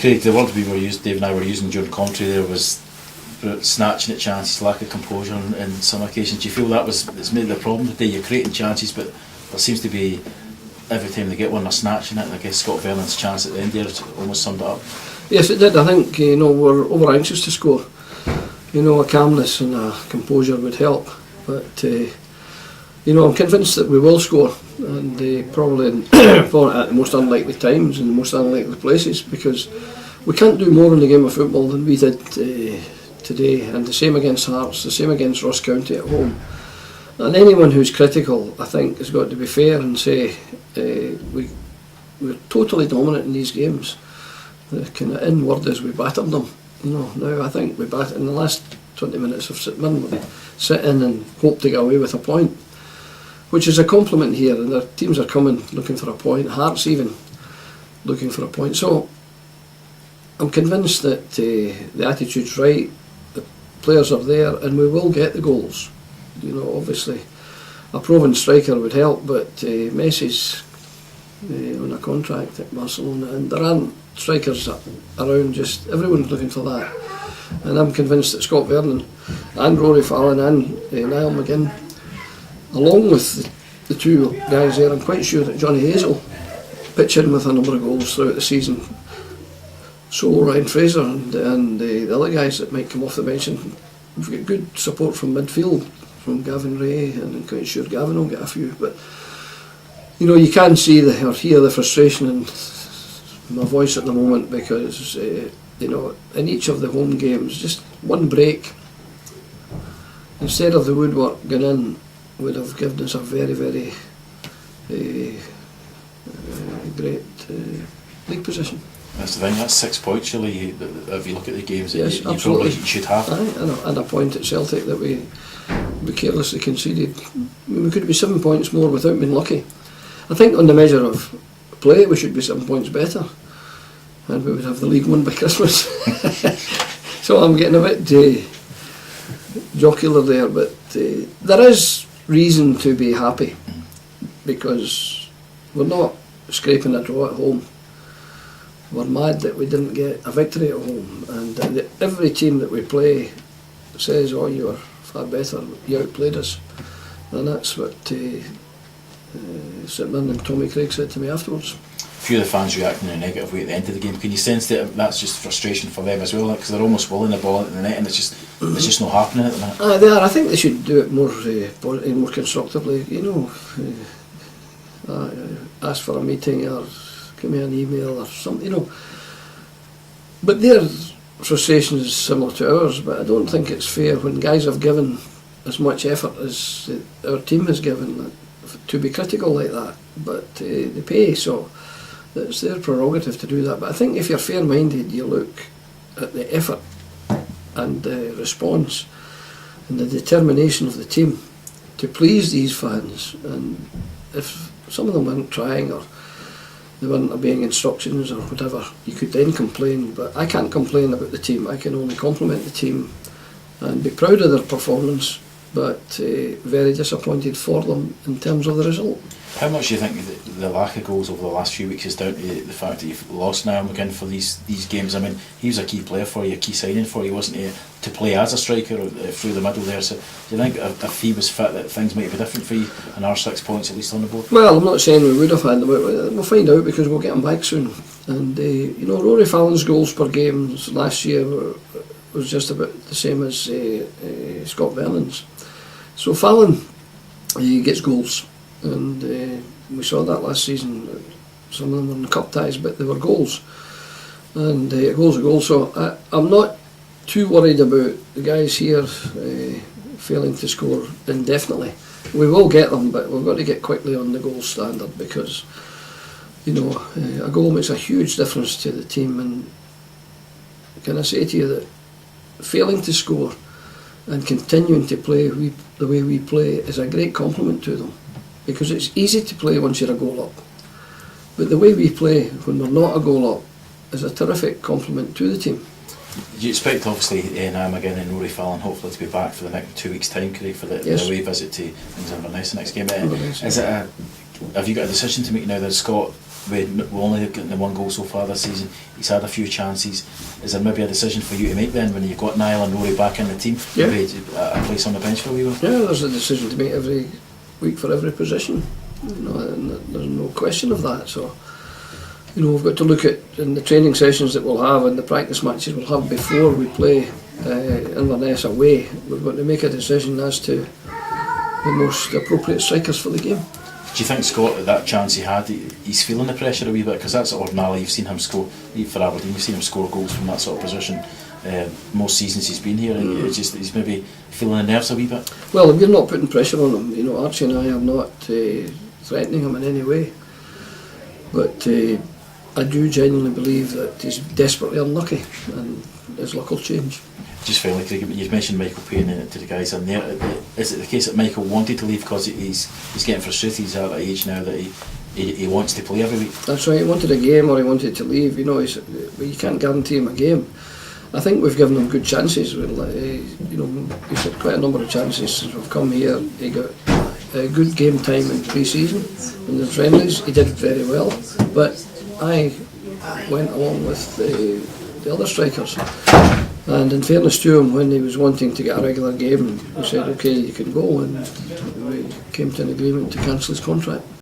Craig, the word Dave and I were using during commentary there was snatching at chances, lack of composure on some occasions. Do you feel it's made the problem today? You're creating chances, but there seems to be, every time they get one, they're snatching it. And I guess Scott Verland's chance at the end there almost summed it up. Yes, it did. I think we're over anxious to score. A calmness and a composure would help, but I'm convinced that we will score, and probably at the most unlikely times and the most unlikely places, because we can't do more in the game of football than we did today, and the same against Hearts, the same against Ross County at home. And anyone who's critical, I think, has got to be fair and say we're totally dominant in these games. The kind of inward is we battered them. Now I think we battered in the last 20 minutes of St Mirren, we sit in and hope to get away with a point, which is a compliment here, and the teams are coming looking for a point, Hearts even looking for a point. So I'm convinced that the attitude's right, the players are there, and we will get the goals. Obviously a proven striker would help, but Messi's on a contract at Barcelona, and there aren't strikers around, just everyone's looking for that. And I'm convinced that Scott Vernon and Rory Fallon and Niall McGinn, along with the two guys there, I'm quite sure that Johnny Hazel pitch in with a number of goals throughout the season. So Ryan Fraser and the other guys that might come off the bench, and we've got good support from midfield, from Gavin Ray, and I'm quite sure Gavin will get a few. But you can see or hear the frustration in my voice at the moment, because in each of the home games, just one break instead of the woodwork going in would have given us a very, very great league position. That's the thing, that's 6 points really, if you look at the games, yes, you probably should have. And a point at Celtic that we carelessly conceded. We could be 7 points more without being lucky. I think on the measure of play we should be 7 points better, and we would have the league won by Christmas. So I'm getting a bit jocular there, but there is reason to be happy, because we're not scraping a draw at home. We're mad that we didn't get a victory at home, and every team that we play says, "Oh, you were far better, you outplayed us," and that's what St Mirren and Tommy Craig said to me afterwards. A few of the fans reacting in a negative way at the end of the game. Can you sense that that's just frustration for them as well? Because they're almost willing the ball into the net, and it's just not happening at the minute. They are. I think they should do it more constructively. Ask for a meeting or give me an email or something. But their frustration is similar to ours. But I don't think it's fair when guys have given as much effort as our team has given to be critical like that. But they pay, so it's their prerogative to do that. But I think if you're fair-minded, you look at the effort and the response and the determination of the team to please these fans. And if some of them weren't trying, or they weren't obeying instructions or whatever, you could then complain. But I can't complain about the team. I can only compliment the team and be proud of their performance, but very disappointed for them in terms of the result. How much do you think the lack of goals over the last few weeks is down to the fact that you've lost Niall McGinn for these games? I mean, he was a key player for you, a key signing for you, wasn't he, to play as a striker through the middle there? So do you think if he was fit that things might be different for you and our 6 points at least on the board? Well, I'm not saying we would have had them. We'll find out, because we'll get him back soon. And Rory Fallon's goals per game last year was just about the same as Scott Vernon's. So Fallon, he gets goals, and we saw that last season. Some of them were in cup ties, but they were goals, and a goal's a goal. So I'm not too worried about the guys here failing to score indefinitely. We will get them, but we've got to get quickly on the goal standard, because a goal makes a huge difference to the team. And can I say to you that failing to score and continuing to play the way we play is a great compliment to them, because it's easy to play once you're a goal up, but the way we play when we're not a goal up is a terrific compliment to the team. Do you expect, obviously, Niall McGinn and Rory Fallon hopefully to be back for the next 2 weeks' time, Craig, for the yes. away visit to Inverness the next game? Have you got a decision to make now that Scott we've only getting the one goal so far this season. He's had a few chances. Is there maybe a decision for you to make then when you've got Niall and Rory back in the team? Yeah. Maybe a place on the bench for a wee while? Yeah, there's a decision to make every week for every position. You know, and there's no question of that. So, you know, we've got to look at in the training sessions that we'll have and the practice matches we'll have before we play Inverness away. We've got to make a decision as to the most appropriate strikers for the game. Do you think Scott, at that chance he had, he's feeling the pressure a wee bit? Because that's ordinarily, you've seen him score, for Aberdeen, you've seen him score goals from that sort of position most seasons he's been here, and it's just he's maybe feeling the nerves a wee bit. Well, we're not putting pressure on him. You know, Archie and I are not threatening him in any way. But I do genuinely believe that he's desperately unlucky, and his luck will change. Just finally, Craig, you've mentioned Michael Payne to the guys in there. Is it the case that Michael wanted to leave because he's getting frustrated? He's at that age now that he wants to play every week. That's right. He wanted a game or he wanted to leave. You know, but you can't guarantee him a game. I think we've given him good chances. You know, he's had quite a number of chances since we've come here. He got a good game time in pre-season in the friendlies. He did very well, but I went along with the other strikers. And in fairness to him, when he was wanting to get a regular game, we said, okay, you can go, and we came to an agreement to cancel his contract.